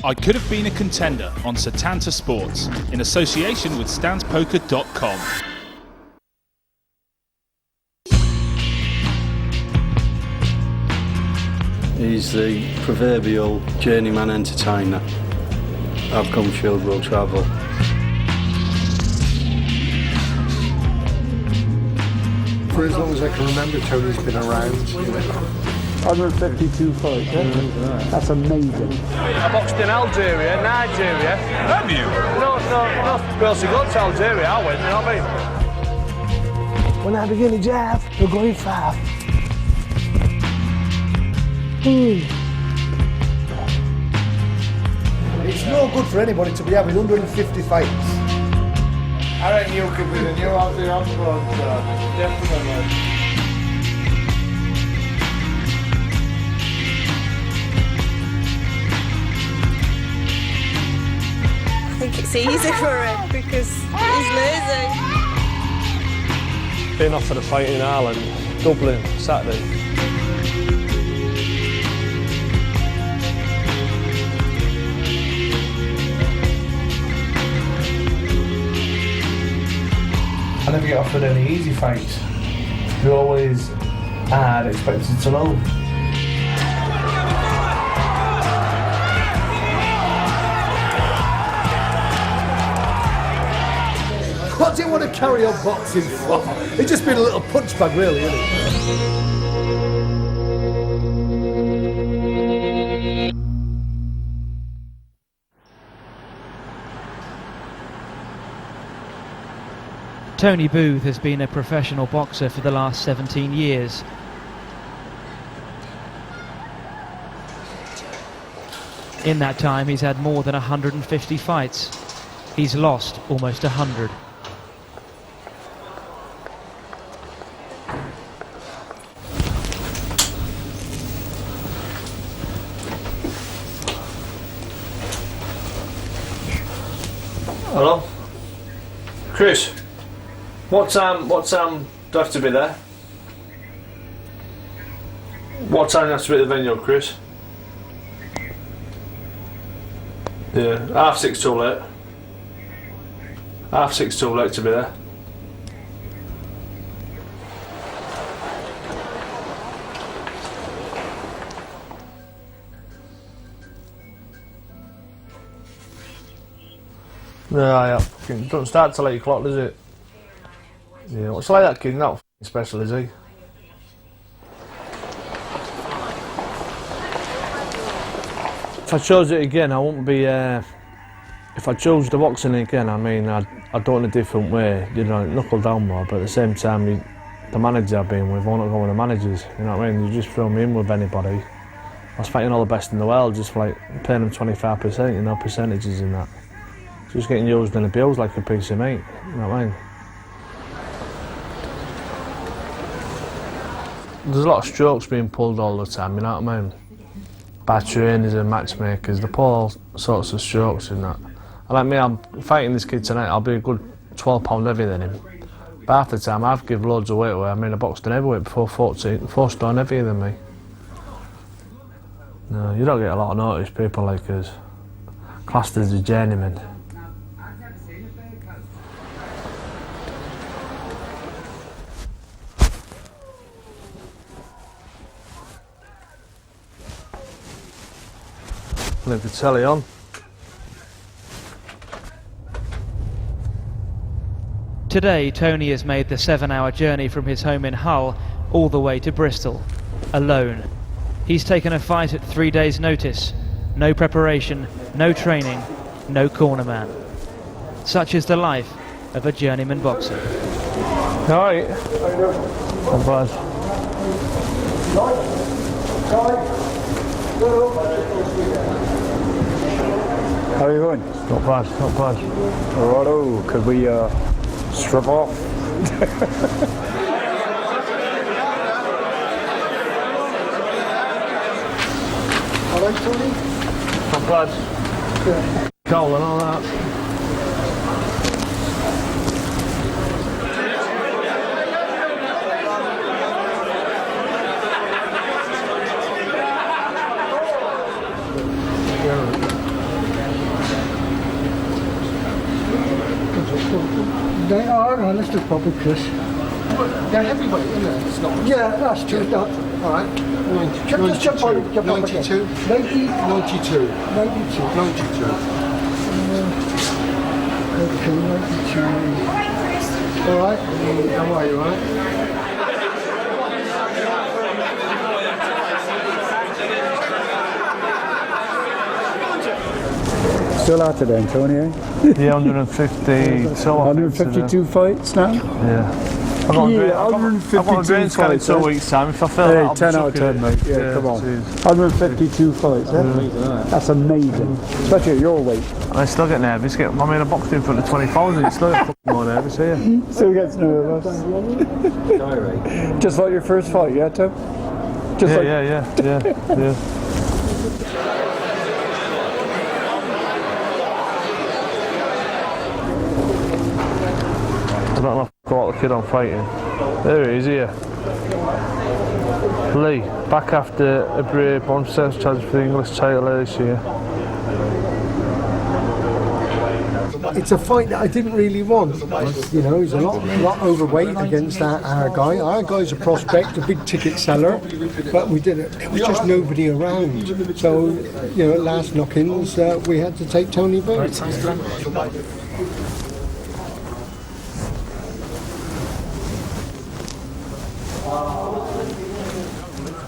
I Could Have Been a Contender on Setanta Sports in association with StansPoker.com. He's the proverbial journeyman entertainer. I've come field will travel. For as long as I can remember, Tony's been around. 152 fights, yeah? That's amazing. I boxed in Algeria, Nigeria. Have you? No. Well, to go to Algeria, I went, you know what I mean? When I begin to jab, we're going fast. It's no good for anybody to be having 150 fights. I reckon you could be the new Aussie Osborne, definitely. I think it's easy for him because he's lazy. Been offered a fight in Ireland, Dublin, Saturday. I never get offered any easy fights. You're always hard expected to lose. What do you want to carry on boxing for? It's just been a little punch bag, really, isn't it? Tony Booth has been a professional boxer for the last 17 years. In that time, he's had more than 150 fights. He's lost almost 100. Hello? Chris? What time do I have to be there? What time do I have to be at the venue, Chris? Yeah, 6:30 too late. 6:30 too late to be there. Yeah, fucking don't start till 8 o'clock, does it? Yeah, what's like that kid? Not f***ing special, is he? If I chose it again, I wouldn't be. If I chose the boxing again, I mean, I'd do it in a different way. You know, knuckle down more. But at the same time, the manager I've been with, I want to go with the managers. You know what I mean? You just throw me in with anybody. I was fighting all the best in the world, just like paying them 25%, you know, percentages in that. Just getting used in the bills like a piece of meat. You know what I mean? There's a lot of strokes being pulled all the time, you know what I mean? By trainers and matchmakers, they pull all sorts of strokes in that. And like me, I'm fighting this kid tonight, I'll be a good 12 pound heavier than him. But half the time I've given loads of weight away. I mean, I boxed an heavyweight before 4 stone heavier than me. No, you don't get a lot of notice, people like us. Classed as a journeyman. Leave the telly on. Today, Tony has made the 7-hour journey from his home in Hull all the way to Bristol, alone. He's taken a fight at 3 days' notice. No preparation, no training, no cornerman. Such is the life of a journeyman boxer. Alright. Not bad. How are you going? Not bad, not bad. Righto, could we strip off? Alright, Tony? Not bad. Yeah. Cold and all that. They are, no, let's do proper, Chris. They're heavyweight, isn't it? It's not. Yeah, that's true. Yeah. All right. 90, Just jump on, jump up 92. again. 90, 92. 92. 92. Okay, 92. All right. How are you, all right? Still out today, Antonio. Yeah, 150. So 152 fights now. Yeah. Yeah, 152 fights. 2 weeks time. If I feel Hey, that, 10 out of 10, mate. Yeah, come on. Jeez. 152 fights. That's amazing. Especially at your weight. I still get nervous. I mean, I boxed in front of 20,000. It's still get more nervous here. Still gets nervous. Just like your first fight, yeah, Tom? Just Yeah. I don't know if I've got the kid on fighting. There he is here. Lee, back after a brave one-sense challenge for the English title this year. It's a fight that I didn't really want. You know, he's a lot overweight against our guy. Our guy's a prospect, a big ticket seller, but we did it. There was just nobody around. So, you know, at last knock-ins, we had to take Tony Boots.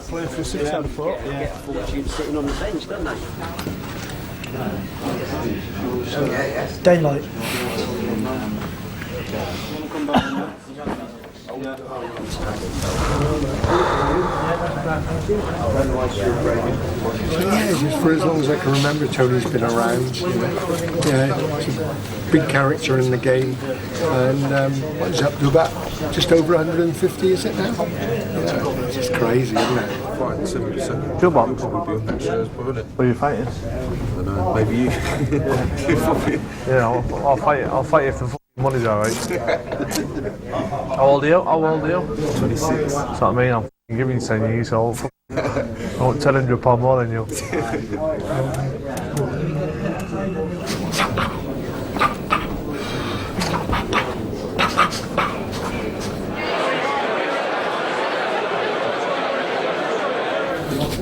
Playing for 6 out of 4. Yeah. Sitting on the bench, don't they? Daylight. Yeah, just for as long as I can remember, Tony's been around. You know. Yeah, he's a big character in the game, and what's up to about just over 150, is it now? Yeah, it's just crazy, isn't it? Good box. Who are you fighting? I don't know, maybe you. Yeah, I'll fight you. I'll fight you if the money's alright. How old are you? 26. That's what I mean. I'm giving you 10 years old. I want £1,000 more than you.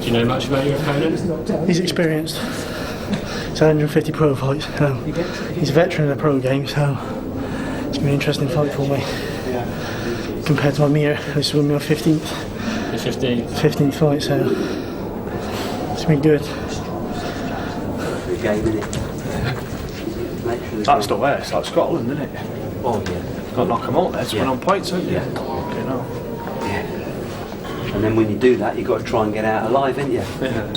Do you know much about your opponent? He's experienced. He's had 150 pro fights. He's a veteran in the pro game, so it's been an interesting fight for me. Compared to my Mir, this will be my 15th. Your 15th? 15th fight, so it's been good. That's the way. It's like Scotland, isn't it? Oh yeah. Got to knock them out there to win on points, haven't you? Yeah. Okay, no. Yeah. And then when you do that, you've got to try and get out alive, haven't you? Yeah.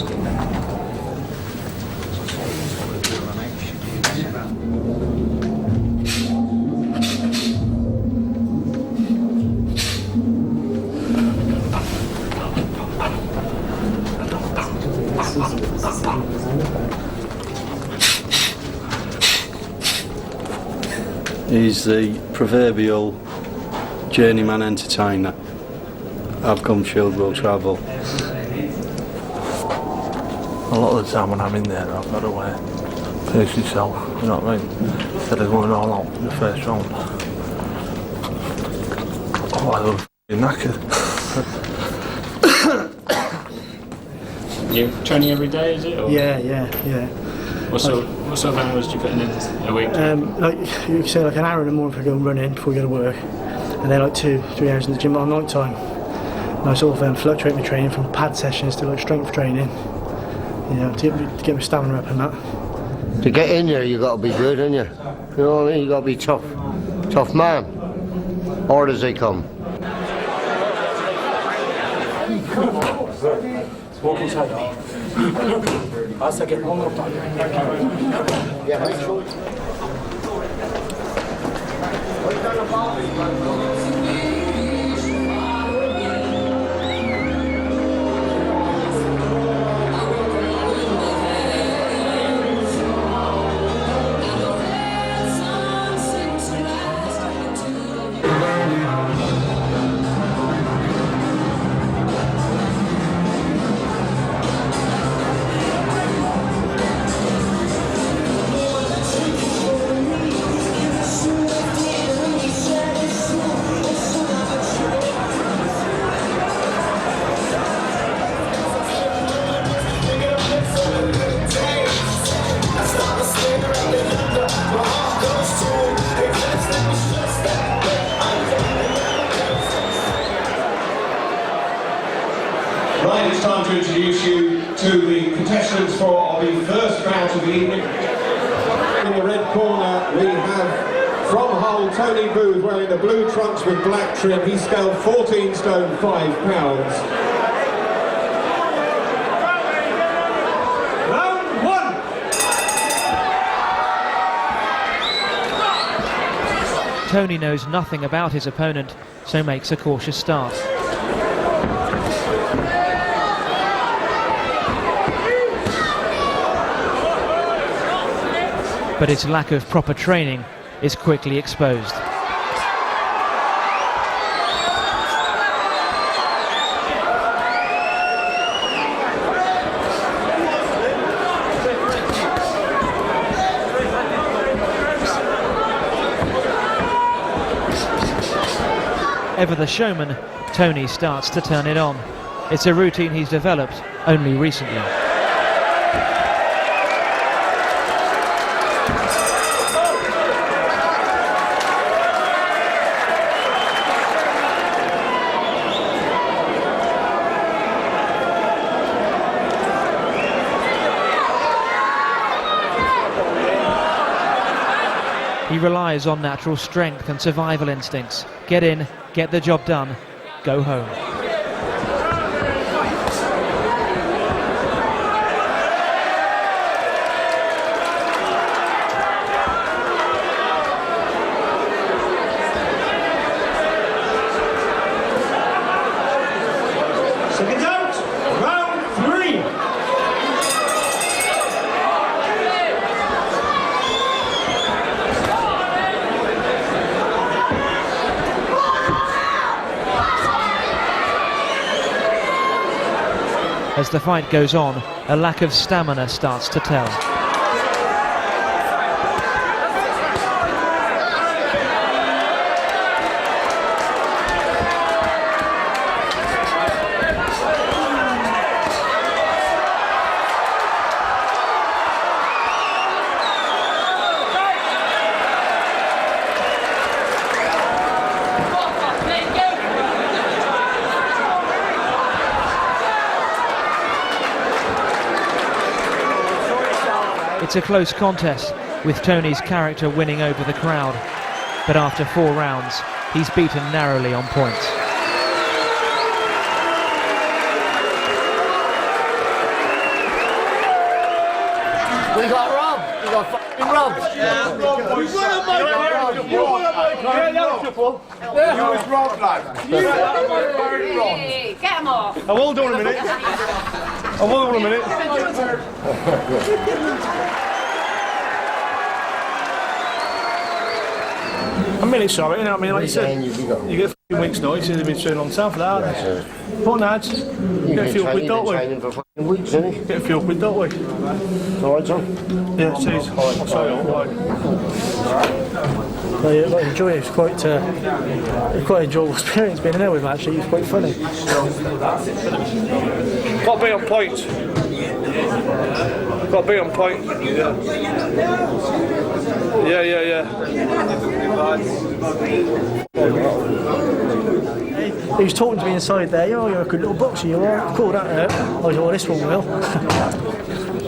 He's the proverbial journeyman entertainer. I've come, shield will travel. A lot of the time when I'm in there, I've got to pace yourself, you know what I mean? Instead of going all out in the first round. Oh, I love knackered. You training every day, is it? Or? Yeah. What sort of hours do you put in a week? Like you say, like an hour in the morning for going running before we go to work, and then like 2-3 hours in the gym at night time. And I sort of fluctuate my training from pad sessions to like strength training, you know, to get my stamina up and that. To get in there, you got to be good, ain't you? You know what I mean? You got to be tough man. Hard as they come. Walk inside. I'll second. Yeah, make sure. it's time to introduce you to the contestants for the first bout of the evening. In the red corner, we have from Hull, Tony Booth, wearing the blue trunks with black trim. He's scaled 14 stone 5 pounds. Round 1! Tony knows nothing about his opponent, so makes a cautious start. But his lack of proper training is quickly exposed. Ever the showman, Tony starts to turn it on. It's a routine he's developed only recently. He relies on natural strength and survival instincts. Get in, get the job done, go home. Seconds out, round 3. As the fight goes on, a lack of stamina starts to tell. It's a close contest, with Tony's character winning over the crowd. But after 4 rounds, he's beaten narrowly on points. We got robbed. We got fucking robbed. You was robbed, lad. Get him off. I will do in a minute. I will in a minute. I mean, it's sorry, you know what I mean? Like you said, you get a week's notice, they've been training long time for that, aren't they? But lads, get a few quid, don't we? Get a few quid, don't we? Alright, John? Yeah, cheers. I'll show you all right. Well, yeah, I enjoy it. It's quite enjoyable experience being there with him, actually. It's quite funny. Got to be on point. Got to be on point. Yeah. He was talking to me inside there. Oh, you're a good little boxer, you are. Cool, that hurt. I was like, oh, this one will.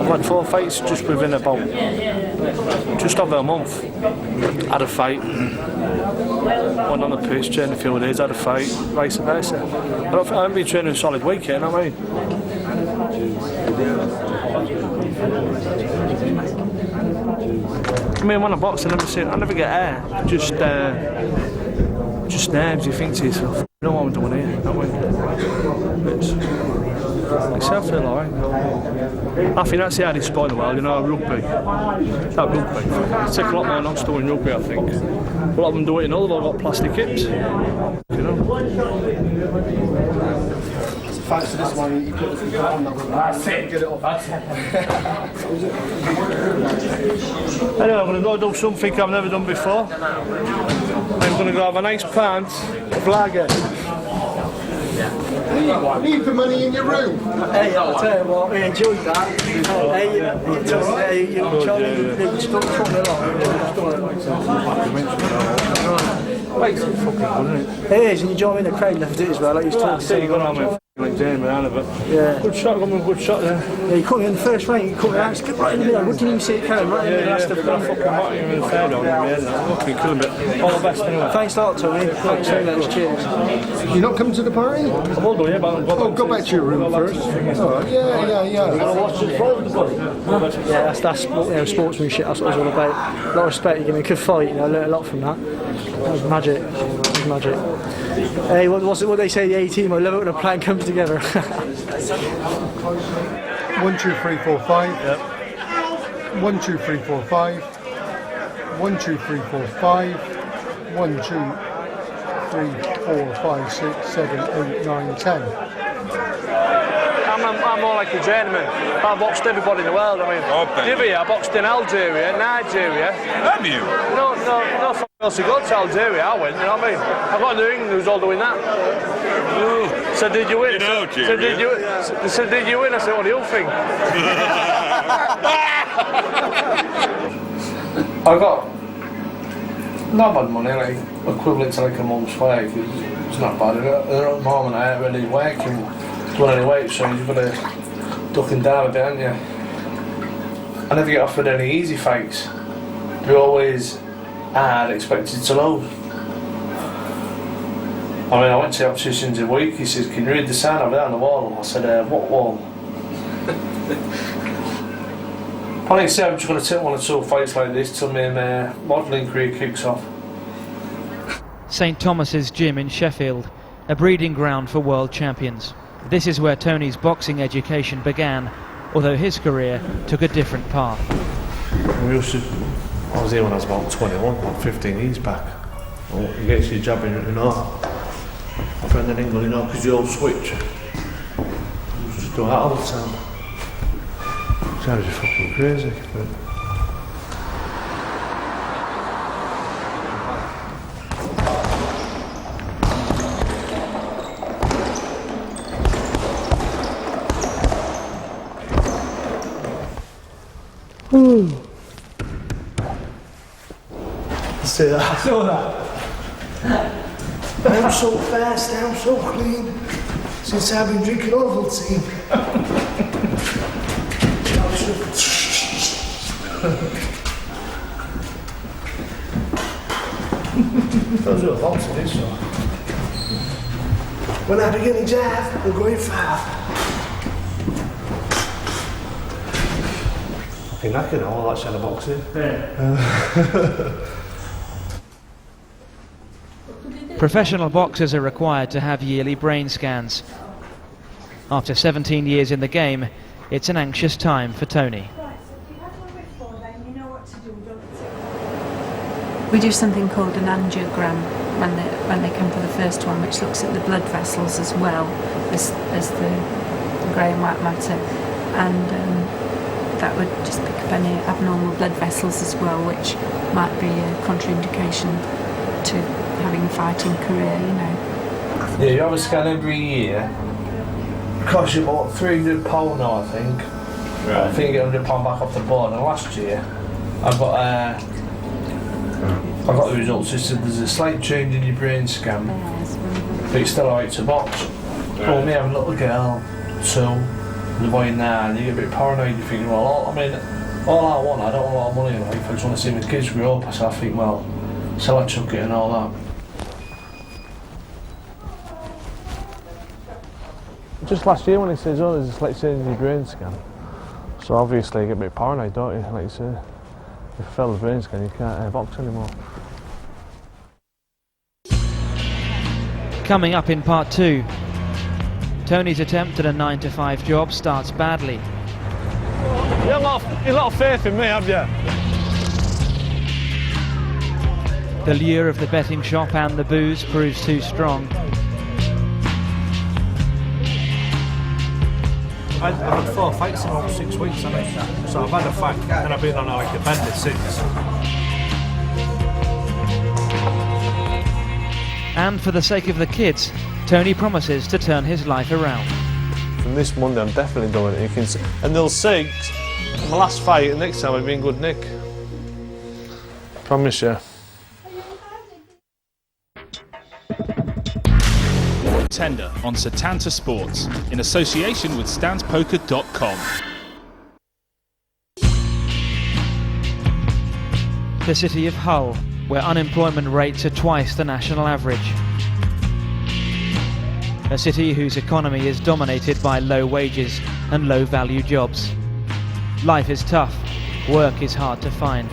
I've had 4 fights just within about just over a month. Had a fight, went on the pitch, trained a few days, had a fight, vice versa. I haven't been training a solid week yet, you know what I mean? I mean, when I box, I never get air. Just nerves. You think to yourself, I know what I'm doing here. That way, it's I feel alright. I think that's the hardest sport in the world. You know, rugby. That rugby. It takes a lot more knocks doing rugby, I think. A lot of them do it in all. They've all got plastic hips. You know. Thanks to this one, you put the on that one. That's it. Get it off. That's it. Anyway, I'm going to go do something I've never done before. I'm going to go have a nice pint of lager. Leave the money in your room. Hey, I'll tell you what, we enjoyed that. Hey, you Charlie, you stuck from it on. Weight's fucking good, isn't it? It is, and you join in the crowd left it as well. Like he's talking. See, you got on with like journeyman, haven't you? Yeah. Good shot, got him a good shot there. Yeah, you caught me in the first rank. You caught me out. Skip right in the middle. We didn't even see it coming. Right in the middle. Yeah, fucking hot him in the fair on him. Yeah, fucking kill him. But all the best anyway. Thanks a lot, Tony. Thanks very much. Cheers. You're not coming to the party? I will do, yeah, but Oh, go back to your room first. Oh, yeah. Yeah, that's sportsmanship. That's what it's all about. A lot of respect. You give me a good fight. I learned a lot from that. That was magic. It was magic. Hey, what they say? The A team. I love it when a plan comes together. 1, 2, 3, 4, 5. Yep. 1, 2, 3, 4, 5. 1, 2, 3, 4, 5. 1, 2, 3, 4, 5, 6, 7, 8, 9, 10. I'm more like a journeyman. I've boxed everybody in the world. I mean, Libya, I boxed in Algeria, Nigeria. Have you? No, fuck else to go to Algeria. I went, you know what I mean? I got into England who's all doing that. So did you win? So did you win? I said, what do you think? I got not bad money, like equivalent to like a month's wage. It's not bad. At the moment, I ain't really working, doing any weight, so you've got to duck and dive a bit, haven't you? I never get offered any easy fights. They're always hard, expected to lose. I mean, I went to the opticians a week. He says, "Can you read the sign over there on the wall?" I said, "What wall?" I think I'm just going to take 1 or 2 fights like this till my modelling career kicks off. St Thomas's Gym in Sheffield, a breeding ground for world champions. This is where Tony's boxing education began, although his career took a different path. I was here when I was about 21, about 15 years back. Well, you get your job in, you know. My friend in England, you know, because you all switch. You just do that all the time. Sounds fucking crazy. But See that? I saw that. I'm so fast, I'm so clean. Since I've been drinking Ovaltine. those are lots of this one. When I begin to jive, I'm going fast. Fucking knackered all that shadow boxing. Professional boxers are required to have yearly brain scans. After 17 years in the game, it's an anxious time for Tony. We do something called an angiogram when they come for the first one, which looks at the blood vessels as well as the grey and white matter, and that would just pick up any abnormal blood vessels as well, which might be a contraindication to having a fighting career, you know. Yeah, you have a scan every year. It costs you about £300 now, I think. Right. I think you get £100 back off the board. And last year, I got the results. It said there's a slight change in your brain scan, but it's still alright to box. Well, me having a little girl, 2, the boy 9, you get a bit paranoid. You think, well, all I want, I don't want a lot of money in life. I just want to see my kids grow up. So I think, well, so I chuck it and all that. Just last year when he says, oh, there's a slight change in your brain scan. So obviously you get a bit paranoid, don't you? Like you say, if you fail the brain scan, you can't box anymore. Coming up in part 2, Tony's attempt at a 9-to-5 job starts badly. You have a lot of faith in me, have you? The lure of the betting shop and the booze proves too strong. I've had 4 fights in about 6 weeks, haven't I? So I've had a fight and I've been on like a bender since. And for the sake of the kids, Tony promises to turn his life around. From this Monday I'm definitely doing it, you can see. And they'll say, my last fight and next time I've been good Nick. Promise you. Tender on Setanta Sports in association with StansPoker.com. The city of Hull, where unemployment rates are twice the national average. A city whose economy is dominated by low wages and low value jobs. Life is tough, work is hard to find.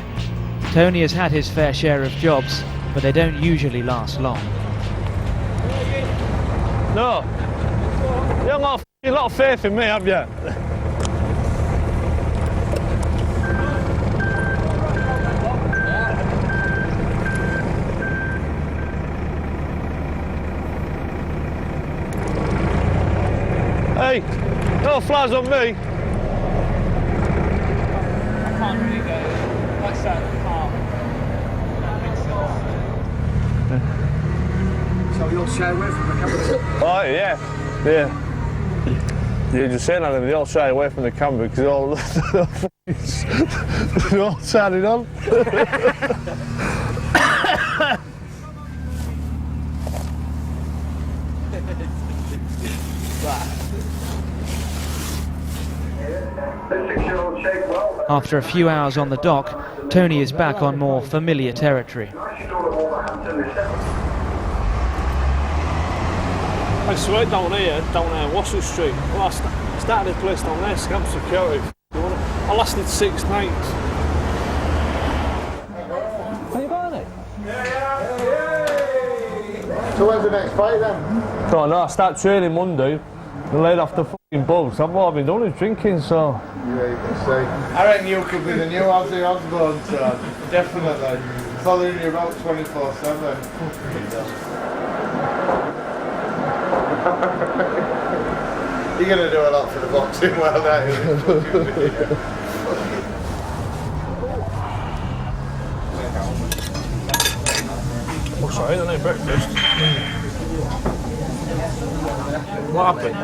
Tony has had his fair share of jobs, but they don't usually last long. No, you haven't got a lot of faith in me, have you? Hey, no flies on me. I can't really go like that in the car. That makes sense. So you'll shy away from the camera? Oh, yeah. You're just saying that they all shy away from the camera because they're all turning on. After a few hours on the dock, Tony is back on more familiar territory. I swear down here, Wassell Street. Well, I started a place down there, Scamp Security. I lasted 6 nights. Have you got it? So when's the next fight then? Don't know, I start training Monday and laid off the fucking bugs. What I've been doing is drinking, so... Yeah, you can see. I reckon you could be the new Ozzy Osbourne, so definitely. Following you about 24/7. You're going to do a lot for the boxing world, aren't you? Oh, sorry, I ain't breakfast. What happened?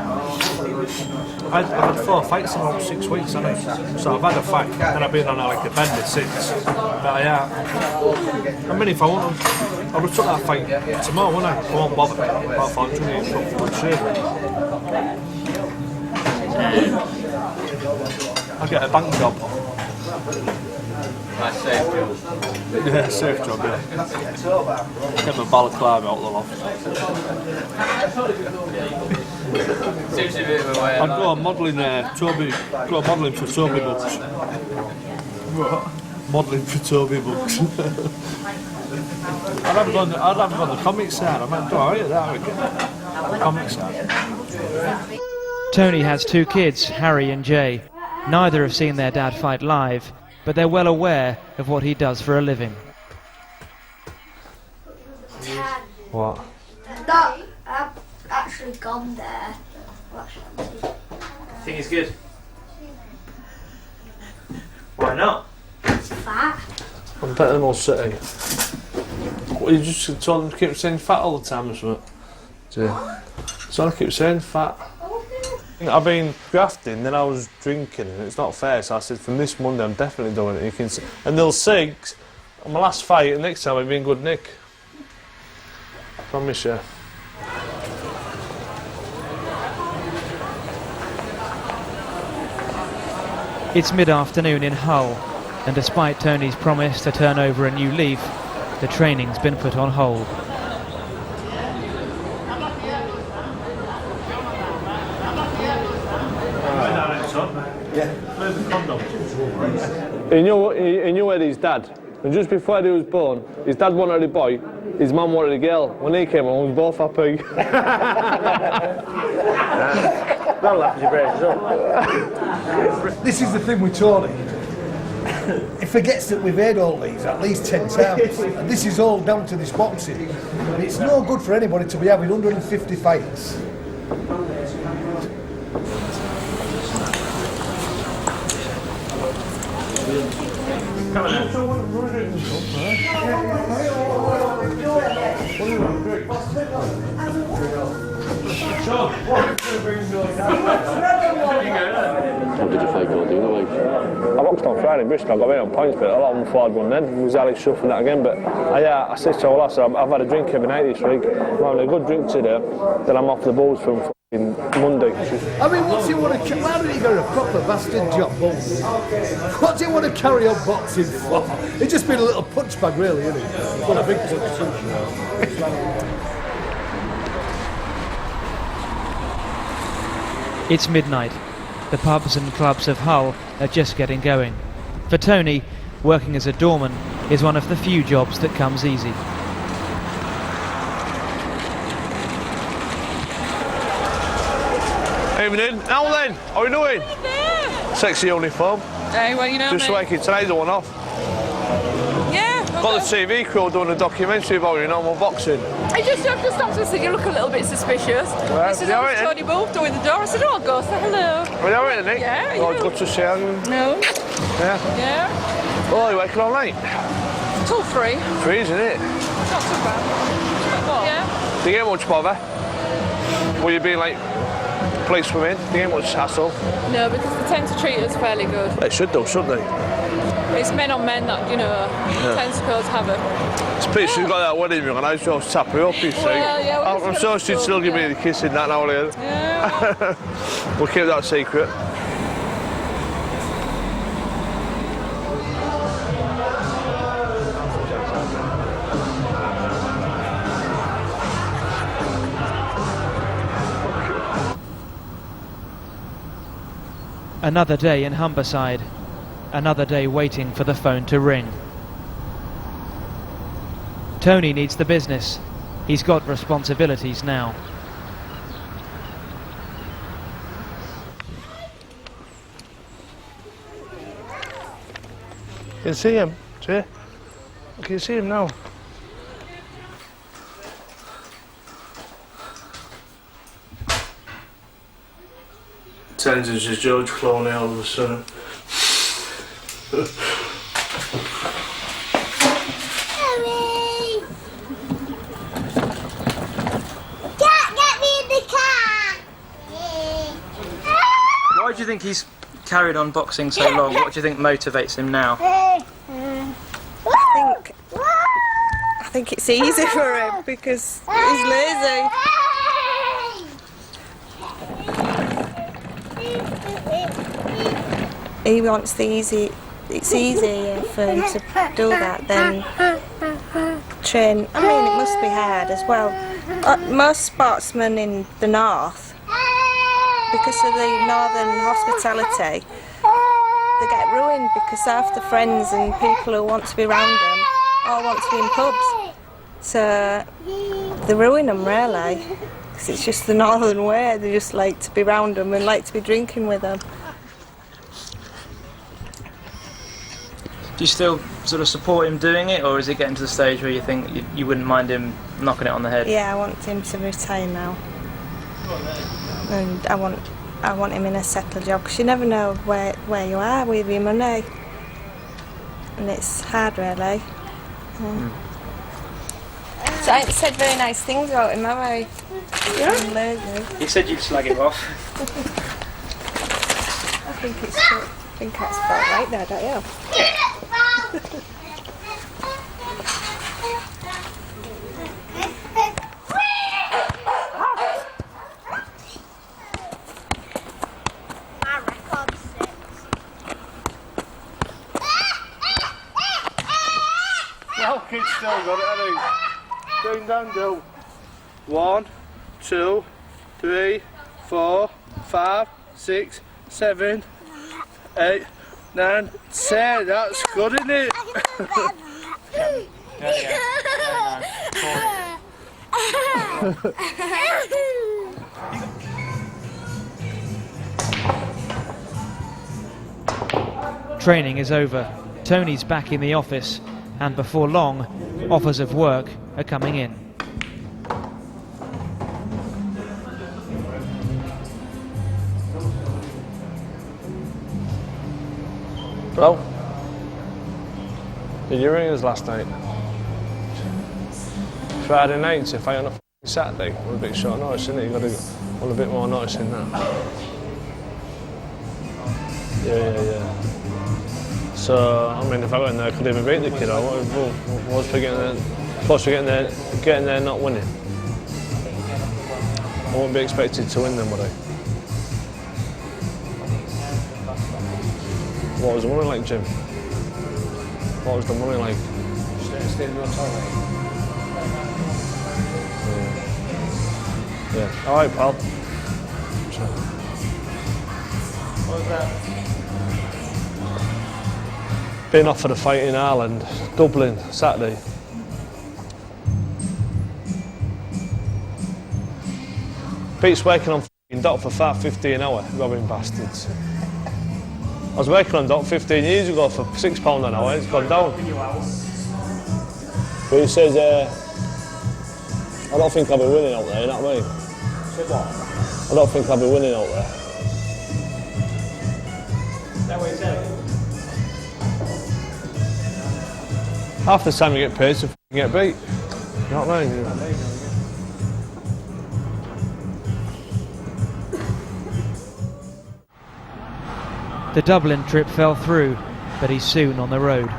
I've had 4 fights in about 6 weeks, haven't I? So I've had a fight, and I've been on like a bender since. But I mean, if I want to, I would took that fight tomorrow, wouldn't I? I won't bother. I'll find you in good shape. I get a bank job. Nice safe job. Yeah, safe job, yeah. Get my balaclava out the loft. Seems a bit of a way. I'd go modelling for Toby books. What? Modelling for Toby books. I'd have gone the comic side. I might do alright at that again. The comic side. Tony has 2 kids, Harry and Jay. Neither have seen their dad fight live, but they're well aware of what he does for a living. What? That, I've actually gone there. Think it's good? Why not? It's fat. I'm better than all city. What, you just told him to keep saying fat all the time or something? Yeah. So I keep saying fat. I've been grafting, then I was drinking, and it's not fair. So I said, from this Monday, I'm definitely doing it. You can see, and they'll see on my last fight, and next time I'll be in good nick. Promise you. It's mid-afternoon in Hull, and despite Tony's promise to turn over a new leaf, the training's been put on hold. He knew Eddie's dad, and just before Eddie was born, his dad wanted a boy, his mum wanted a girl. When he came along, we were both happy. That'll happen to braces up. This is the thing with Tony. He forgets that we've had all these at least 10 times. And this is all down to this boxing. And it's no good for anybody to be having 150 fights. Come on. Sean, what? How did you fight Gordina like? I boxed on Friday in Bristol, I got in on points, but a lot of them thought I'd won then. It was Alex Shuff and that again, but I said to Ross, I've had a drink every night this week. I'm having a good drink today, then I'm off the balls from Monday. I mean, what's he want to? Why did he go to a proper bastard job? What's he want to carry on boxing for? It's just been a little punch bag, really, isn't it? Well, a big punch too. It's midnight. The pubs and clubs of Hull are just getting going. For Tony, working as a doorman is one of the few jobs that comes easy. Evening. Now then, how are you doing? Sexy uniform. Hey, well, you know Just me. waking today's the one off. Yeah. Got the TV crew doing a documentary about you, normal boxing. I just stopped and said, you look a little bit suspicious. Well, He said, you oh, alright it's Tony Booth doing the door. I said, oh, I'll go say hello. Are you alright, Nick? Yeah, Oh, you? good to see you. No. Yeah? Yeah. Oh, you're working all night? Till 3. 3, isn't it? Not too bad. Yeah. Do you get much bother? Will you be like police women? Do you get much hassle? No, because they tend to treat us fairly good. They should do, shouldn't they? It's men on men that, you know, tend to cause havoc. It's a pity she's got that wedding ring and I just tap her up, you see. Well, yeah, well, I'm sure she'd still give me the kissing that now and then. Yeah. We'll keep that secret. Another day in Humberside. Another day waiting for the phone to ring. Tony needs the business. He's got responsibilities now. You can see him, see? Can you see him now? Turns into George Clooney all of a sudden. Get me in the car! Why do you think he's carried on boxing so long? What do you think motivates him now? I think it's easy for him because he's lazy. He wants the easy. It's easier for him to do that than train. I mean, it must be hard as well. Most sportsmen in the north, because of the northern hospitality, they get ruined because half the friends and people who want to be around them all want to be in pubs. So they ruin them really, because it's just the northern way. They just like to be around them and like to be drinking with them. Do you still sort of support him doing it, or is it getting to the stage where you think you wouldn't mind him knocking it on the head? Yeah, I want him to retire now, and I want him in a settled job, because you never know where you are with your money, and it's hard really. So I ain't said very nice things about him, have I? Yeah. I'm lazy. You said you'd slag him off. I think that's about right there, don't you? Well, kid's still got it, hasn't he? Down, down, down. 1, 2, 3, 4, 5, 6, 7, 8, 9, 10. That's good, isn't it? Training is over. Tony's back in the office, and before long, offers of work are coming in. Hello? Did you ring us last night? Friday night, if I on a Saturday, we're a bit short notice, isn't it? You've got to want a bit more notice in that. Yeah. So, I mean, if I got in there, I could even beat the kid. What's for getting there? Plus, for getting there, not winning. I wouldn't be expected to win then, would I? What was the money like, Jim? What was the money like? Stay in your toilet. Yeah. All right, pal. What was that? Been offered a fight in Ireland, Dublin, Saturday. Pete's working on f***ing dock for £5.50 an hour, robbing bastards. I was working on dock 15 years ago for £6 an hour, it's gone down. But he says, I don't think I'll be winning out there, you know what I mean? I don't think I'll be winning out there. Is that what he said? Half the time you get paid to get beat. You know what I mean? The Dublin trip fell through, but he's soon on the road.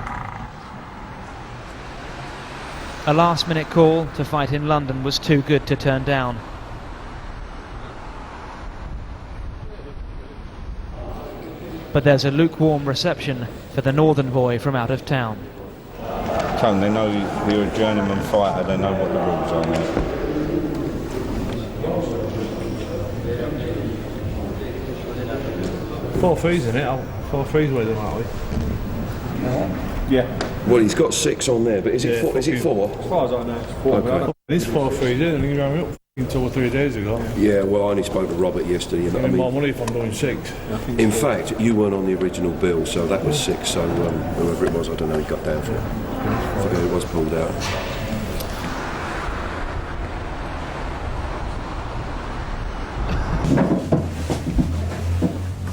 A last-minute call to fight in London was too good to turn down. But there's a lukewarm reception for the northern boy from out of town. Tone, they know you're a journeyman fighter, they know what the rules are now. Four threes in it, 4-3s with them, aren't we? Yeah. Well, he's got 6 on there, but is it 4? Is it 4? As far as I know, it's 4. Okay. It's 4-3s, isn't it? You rang me up 2 or 3 days ago. Yeah, well, I only spoke to Robert yesterday. I mean, more money if I'm doing 6. In fact, you weren't on the original bill, so that was 6. So whoever it was, I don't know, he got down for it. I forget who it was pulled out.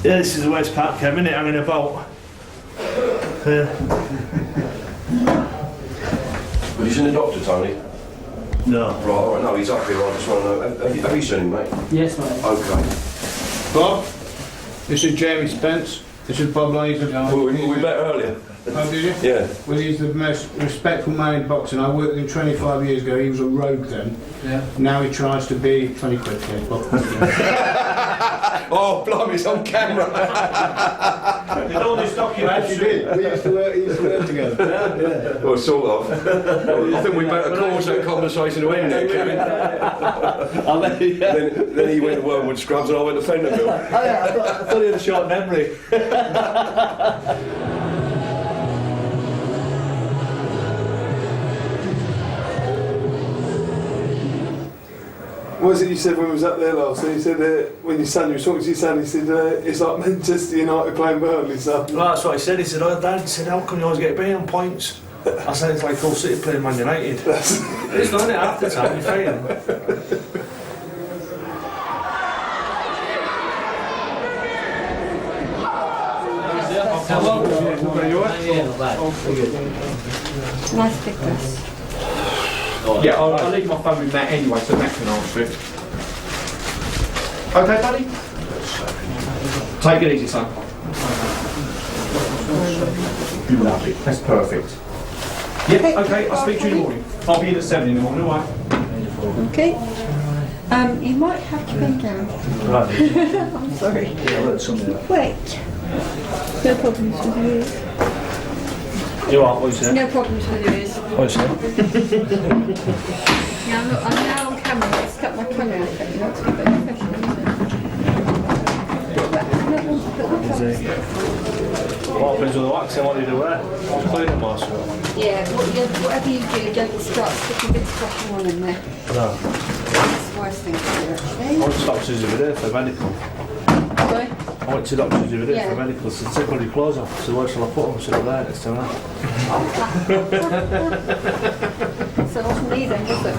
Yeah, this is the West Park Cam, isn't it? Hanging about. But he's in the doctor, Tony? No. Right, all right, no, he's up here. I just want to know. Have you seen him, mate? Yes, mate. Okay. Bob, this is Jerry Spence. This is Bob Laser. Well, we met earlier. Oh, did you? Yeah. Well, he's the most respectful man in boxing. I worked with him 25 years ago. He was a rogue then. Yeah. Now he tries to be 20 quid. Yeah, Bob. Oh, blimey, it's on camera. Did all this document? He did. We used to work together. Yeah. Well, sort of. I think we better cause that conversation to end there, Kevin. Then he went to Wormwood Scrubs and I went to Fenderville. I thought he had a short memory. What was it you said when we was up there last night? You said when your son, you were talking to your son, he said it's like Manchester United playing Burnley, so... Well, that's what he said. He said, oh, Dad, he said, how come you always get beat on points? I said, it's like Hull City playing Man United. It's not it half the time, you're fighting. Nice pictures. Yeah, I'll leave my phone with Matt anyway, so Matt can answer it. Okay, buddy? Take it easy, son. Lovely, that's perfect. Yeah, okay, I'll speak to you in the morning. I'll be in at 7 in the morning, alright? Okay. You might have to bend down. Right. I'm sorry. Yeah, I'll let somebody know. Wait. No problems with your ears. You are, what you said? No problems with your ears. What you said? I'm now on camera. I stuck my tongue out. You know, it's a bit professional, isn't it? What happens with the waxing? What do you do there? Just clean them, Marshall. Yeah, whatever you do, don't start sticking bits of cotton on in there. No. That's the worst thing to do, actually. I went to doctors the other day for medical. Sorry? I went to doctors the other day Yeah. for medical. So take all your clothes off. So where shall I put them? So they're there next to that. So it wasn't me then, was it?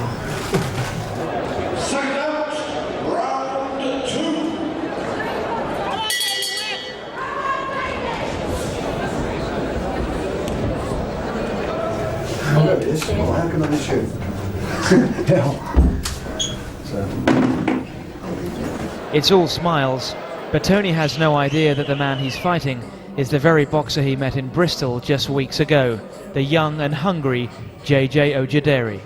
Second out, round 2. Oh, there it is. Oh, how can I miss you? It's all smiles, But Tony has no idea that the man he's fighting is the very boxer he met in Bristol just weeks ago, the young and hungry JJ Ojaderi.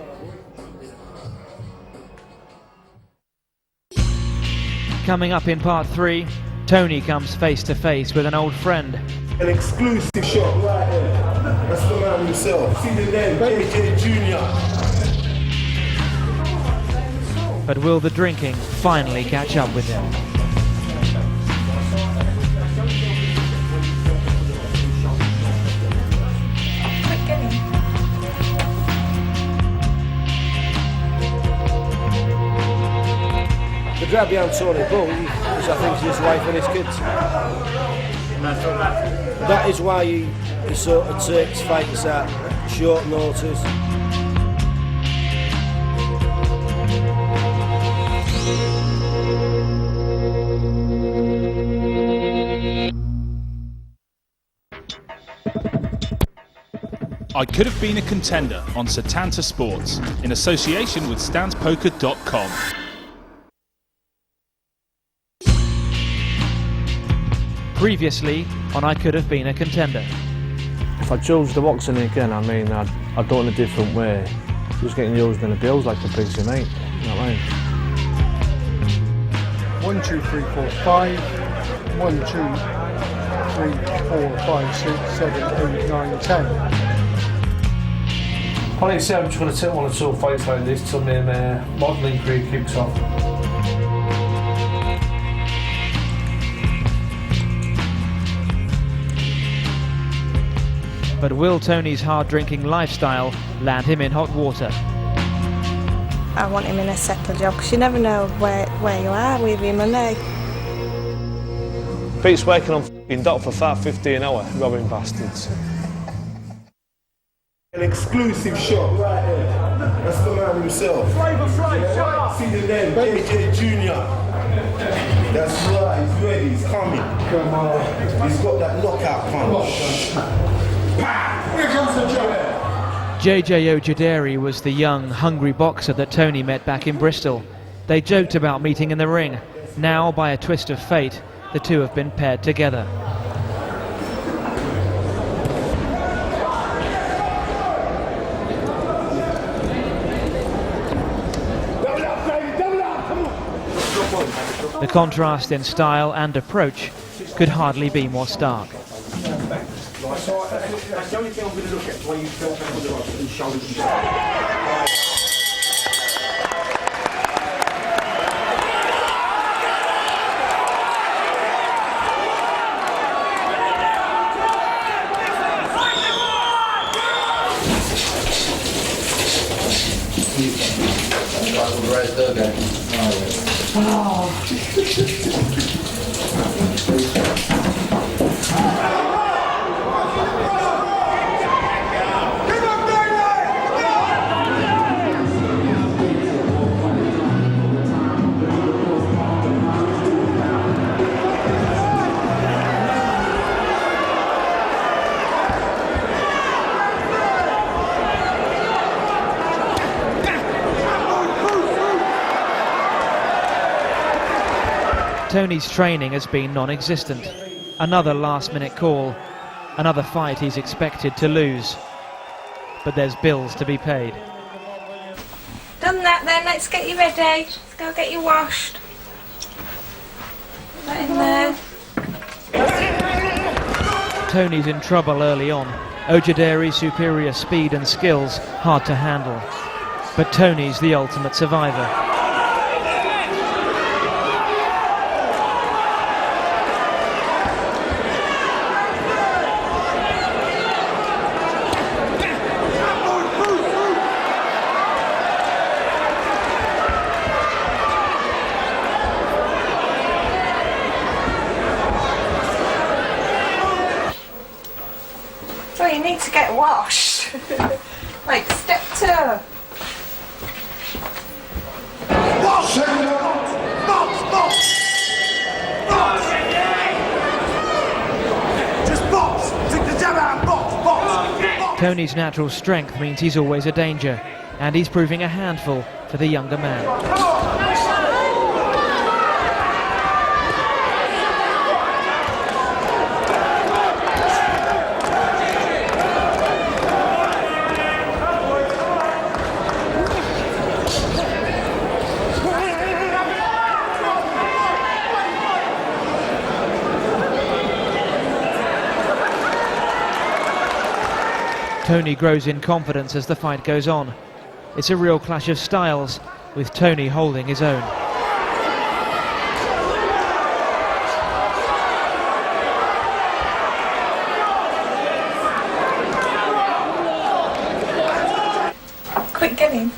Coming up in part 3, Tony comes face to face with an old friend. An exclusive shot right here. That's the man himself. See the name, JJ Jr. But will the drinking finally catch up with him? The grab behind Tony Bull, which I think is his wife and his kids. That is why he sort of takes fights at short notice. I Could Have Been a Contender on Setanta Sports in association with StansPoker.com. Previously on I Could Have Been a Contender. If I chose the boxing again, I mean, I'd do it in a different way. Just getting used in the bills like a pigsy, mate. You know what I mean? 1, 2, 3, 4, 5. 1, 2, 3, 4, 5, 6, 7, 8, 9, 10. Like I say, I'm just going to take 1 or 2 fights like this till my modelling career kicks off. But will Tony's hard-drinking lifestyle land him in hot water? I want him in a settled job because you never know where you are with your money. Pete's working on f***ing dock for $5.50 an hour, robbing bastards. An exclusive shot right here. That's the man himself. Flavor Flav, shut up. See the name, JJ Jr. That's right, he's ready, he's coming. Come on. He's got that knockout punch. Here comes the joke. JJ Ojaderi was the young, hungry boxer that Tony met back in Bristol. They joked about meeting in the ring. Now, by a twist of fate, the two have been paired together. The contrast in style and approach could hardly be more stark. That's the only thing I'm going to look at when you feel and shoulders. Tony's training has been non-existent. Another last-minute call, another fight he's expected to lose. But there's bills to be paid. Done that then, let's get you ready. Let's go get you washed. Put that in there. Tony's in trouble early on. Ojaderi's superior speed and skills hard to handle. But Tony's the ultimate survivor. So you need to get washed. Like step 2. Box! Box! Box! Box! Just box! Take the jab out and box! Box! Tony's natural strength means he's always a danger, and he's proving a handful for the younger man. Tony grows in confidence as the fight goes on. It's a real clash of styles, with Tony holding his own. Quick, get in.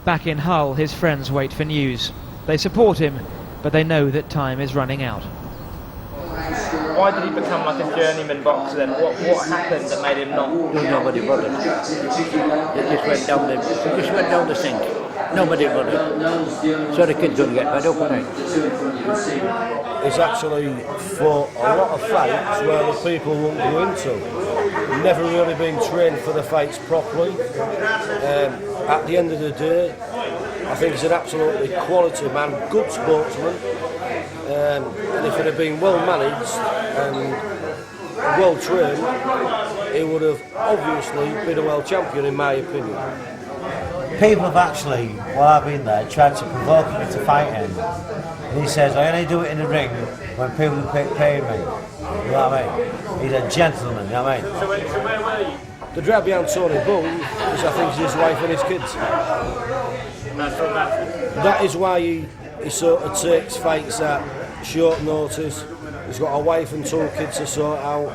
Back in Hull, his friends wait for news. They support him, but they know that time is running out. Why did he become like a journeyman boxer then? What happened that made him not? Nobody bothered. It just went down the sink. Nobody bothered. So the kids don't get fed up on it. It's actually fought a lot of fights where the people won't go into. Never really been trained for the fights properly. At the end of the day, I think he's an absolutely quality man, good sportsman. And if it had been well managed and well trained, he would have obviously been a world champion in my opinion. People have actually, while I've been there, tried to provoke him to fight him. And he says, I only do it in the ring when people pay me. You know what I mean? He's a gentleman, you know what I mean? So where were you? The drab behind Tony Bull, which I think is his wife and his kids. That is why he sort of takes fights at short notice. He's got a wife and 2 kids to sort out.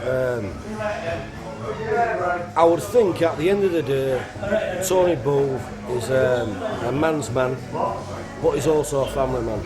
I would think at the end of the day, Tony Bull is a man's man, but he's also a family man.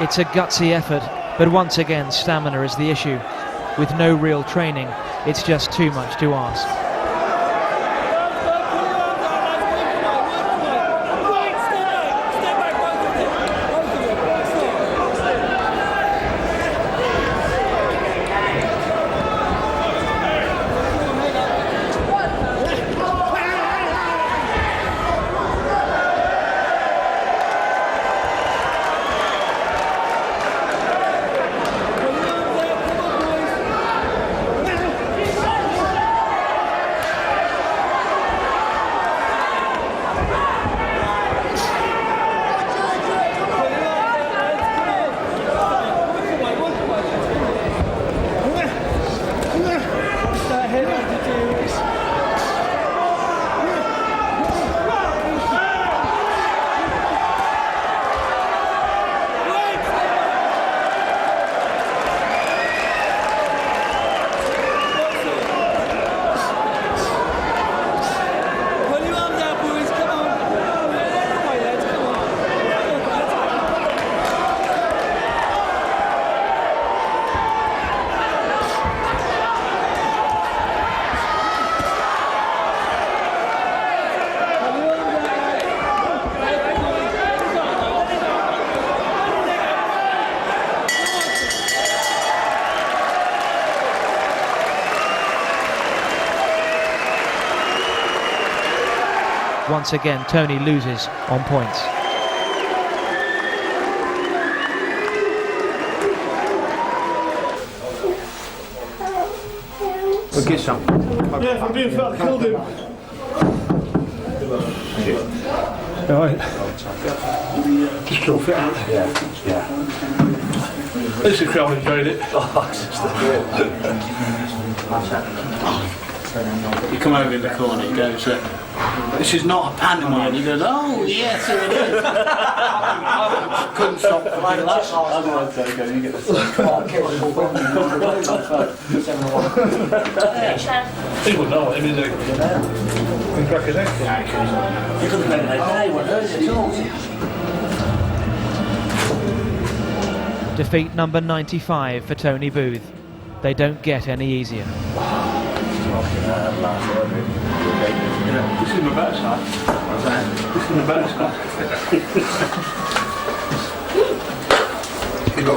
It's a gutsy effort, but once again stamina is the issue. With no real training, it's just too much to ask. Once again, Tony loses on points. We'll get some. Yeah, if I'm being fair, I killed him. Alright. Just kill fit out. Yeah. At least the crowd enjoyed it. You come over in the corner, he goes, this is not a pantomime. He goes, oh yes it is. I couldn't stop flying that. People know it, I mean, they crack his head. You could have been like, hey, what is it? Defeat number 95 for Tony Booth. They don't get any easier. This is my better side. This is my better side. You've got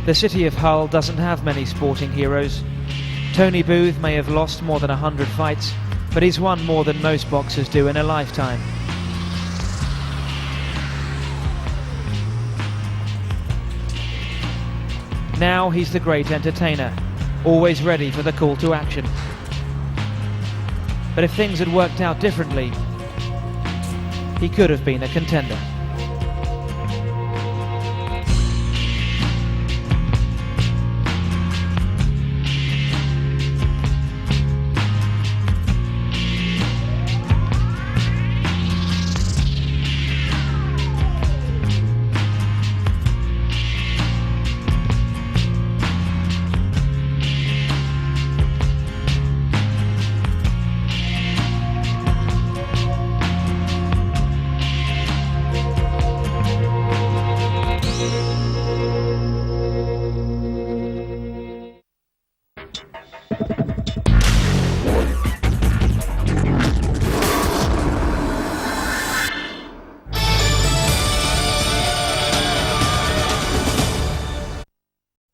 The city of Hull doesn't have many sporting heroes. Tony Booth may have lost more than 100 fights, but he's won more than most boxers do in a lifetime. Now he's the great entertainer, always ready for the call to action. But if things had worked out differently, he could have been a contender.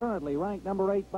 Currently ranked number 8.